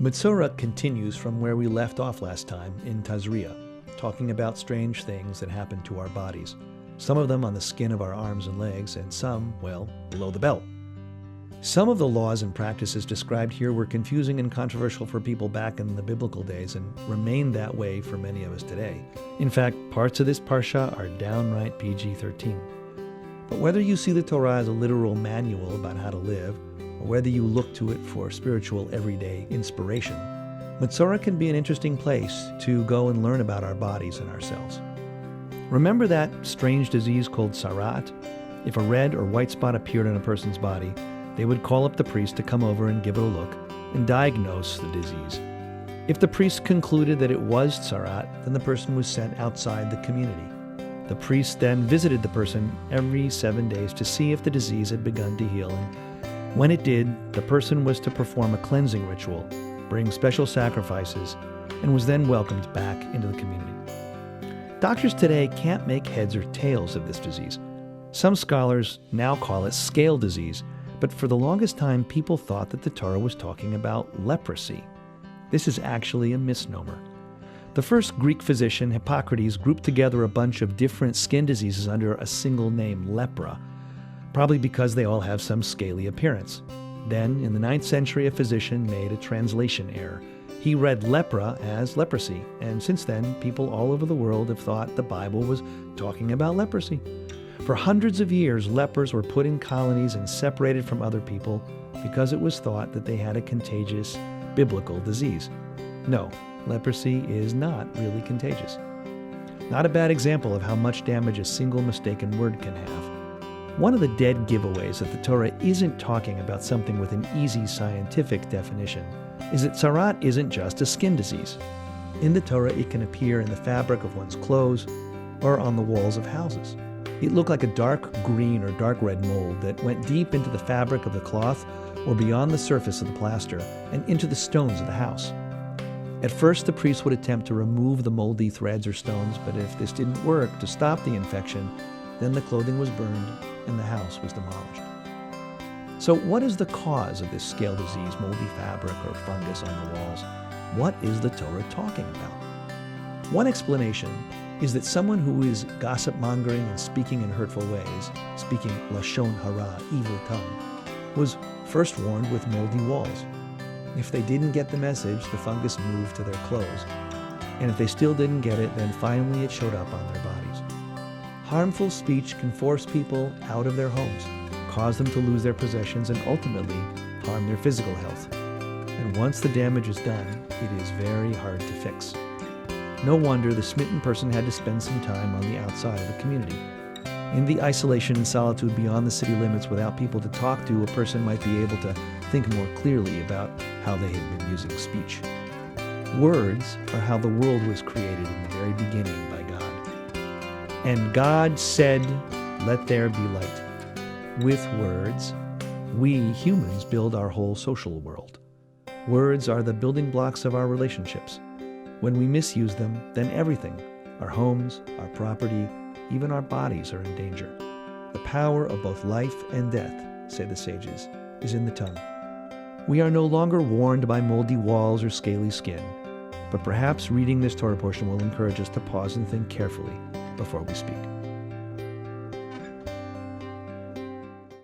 METZORA continues from where we left off last time in Tazria, talking about strange things that happen to our bodies, some of them on the skin of our arms and legs, and some, well, below the belt. Some of the laws and practices described here were confusing and controversial for people back in the biblical days and remain that way for many of us today. In fact, parts of this parsha are downright PG-13. But whether you see the Torah as a literal manual about how to live, or whether you look to it for spiritual everyday inspiration, METZORA can be an interesting place to go and learn about our bodies and ourselves. Remember that strange disease called tzaraat? If a red or white spot appeared on a person's body, they would call up the priest to come over and give it a look and diagnose the disease. If the priest concluded that it was tzaraat, then the person was sent outside the community. The priest then visited the person every 7 days to see if the disease had begun to heal, and when it did, the person was to perform a cleansing ritual, bring special sacrifices, and was then welcomed back into the community. Doctors today can't make heads or tails of this disease. Some scholars now call it scale disease, but for the longest time, people thought that the Torah was talking about leprosy. This is actually a misnomer. The first Greek physician, Hippocrates, grouped together a bunch of different skin diseases under a single name, lepra, probably because they all have some scaly appearance. Then, in the 9th century, a physician made a translation error. He read lepra as leprosy, and since then, people all over the world have thought the Bible was talking about leprosy. For hundreds of years, lepers were put in colonies and separated from other people because it was thought that they had a contagious biblical disease. No, leprosy is not really contagious. Not a bad example of how much damage a single mistaken word can have. One of the dead giveaways that the Torah isn't talking about something with an easy scientific definition is that tzaraat isn't just a skin disease. In the Torah, it can appear in the fabric of one's clothes or on the walls of houses. It looked like a dark green or dark red mold that went deep into the fabric of the cloth or beyond the surface of the plaster and into the stones of the house. At first, the priest would attempt to remove the moldy threads or stones, but if this didn't work to stop the infection, then the clothing was burned and the house was demolished. So what is the cause of this scale disease, moldy fabric, or fungus on the walls? What is the Torah talking about? One explanation is that someone who is gossip-mongering and speaking in hurtful ways, speaking lashon hara, evil tongue, was first warned with moldy walls. If they didn't get the message, the fungus moved to their clothes. And if they still didn't get it, then finally it showed up on their bodies. Harmful speech can force people out of their homes, cause them to lose their possessions, and ultimately harm their physical health. And once the damage is done, it is very hard to fix. No wonder the smitten person had to spend some time on the outside of the community. In the isolation and solitude beyond the city limits without people to talk to, a person might be able to think more clearly about how they had been using speech. Words are how the world was created in the very beginning by God. And God said, "Let there be light." With words, we humans build our whole social world. Words are the building blocks of our relationships. When we misuse them, then everything, our homes, our property, even our bodies are in danger. The power of both life and death, say the sages, is in the tongue. We are no longer warned by moldy walls or scaly skin, but perhaps reading this Torah portion will encourage us to pause and think carefully before we speak.